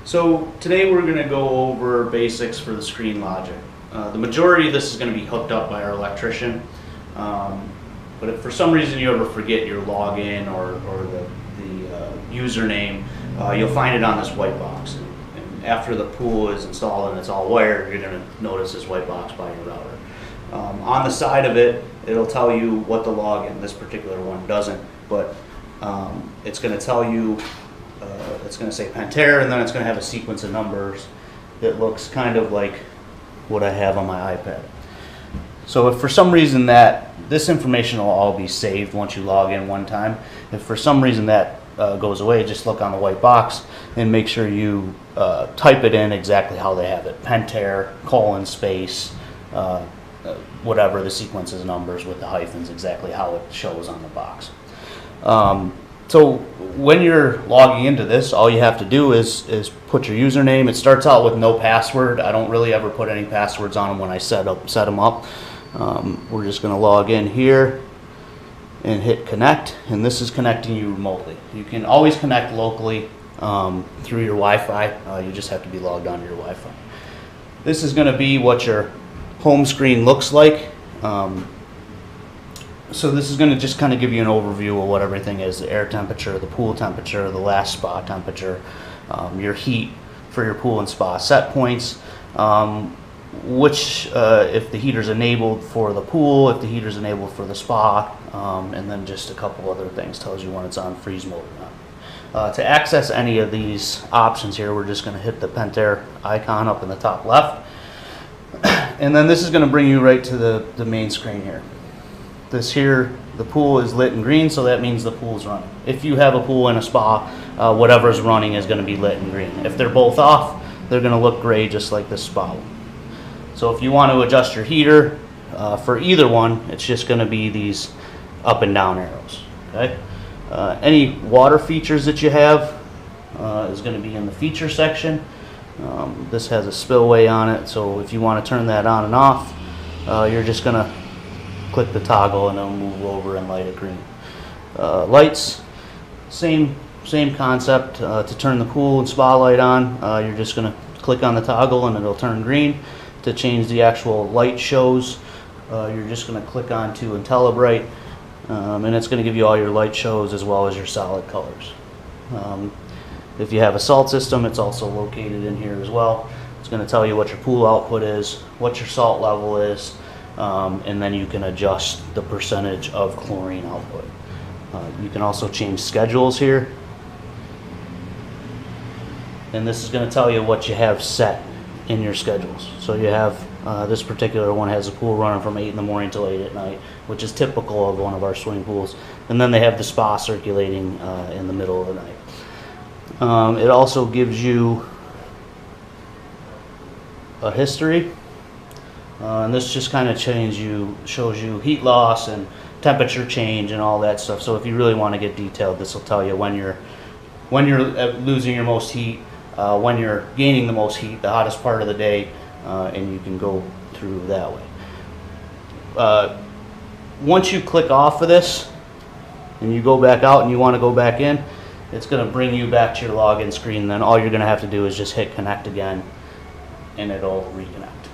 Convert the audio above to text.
So today we're going to go over basics for the screen logic. The majority of this is going to be hooked up by our electrician, but if for some reason you ever forget your login or the username, you'll find it on this white box. And after the pool is installed and it's all wired, you're going to notice this white box by your router. On the side of it, it'll tell you what the login. This particular one doesn't, but it's going to tell you. It's going to say Pentair, and then it's going to have a sequence of numbers that looks kind of like what I have on my iPad. So if for some reason this information will all be saved once you log in one time. If for some reason that goes away, just look on the white box and make sure you type it in exactly how they have it. Pentair, :space, whatever the sequence of numbers with the hyphens, exactly how it shows on the box. So when you're logging into this, all you have to do is put your username. It starts out with no password. I don't really ever put any passwords on them when I set them up. We're just going to log in here and hit connect, and this is connecting you remotely. You can always connect locally through your Wi-Fi. You just have to be logged onto your Wi-Fi. This is going to be what your home screen looks like. So this is going to just kind of give you an overview of what everything is: the air temperature, the pool temperature, the last spa temperature, your heat for your pool and spa set points, if the heater's enabled for the pool, if the heater's enabled for the spa, and then just a couple other things. Tells you when it's on freeze mode or not. To access any of these options here, we're just going to hit the Pentair icon up in the top left, and then this is going to bring you right to the main screen here. This here, the pool is lit in green, so that means the pool is running. If you have a pool and a spa, whatever's running is going to be lit in green. If they're both off, they're going to look gray, just like this spa one. So if you want to adjust your heater for either one, it's just going to be these up and down arrows. Okay. Any water features that you have is going to be in the feature section. This has a spillway on it, so if you want to turn that on and off, you're just going to click the toggle and it'll move over and light it green. Lights, same concept. To turn the pool and spa light on, you're just going to click on the toggle and it'll turn green. To change the actual light shows, you're just going to click on to IntelliBrite, and it's going to give you all your light shows as well as your solid colors. If you have a salt system, it's also located in here as well. It's going to tell you what your pool output is, what your salt level is, and then you can adjust the percentage of chlorine output. You can also change schedules here, and this is going to tell you what you have set in your schedules. So you have this particular one has a pool running from 8 in the morning till 8 at night, which is typical of one of our swimming pools, and then they have the spa circulating in the middle of the night. It also gives you a history. And this just kind of shows you heat loss and temperature change and all that stuff. So if you really want to get detailed, this will tell you when you're losing your most heat, when you're gaining the most heat, the hottest part of the day, and you can go through that way. Once you click off of this and you go back out and you want to go back in, it's going to bring you back to your login screen. Then all you're going to have to do is just hit connect again, and it'll reconnect.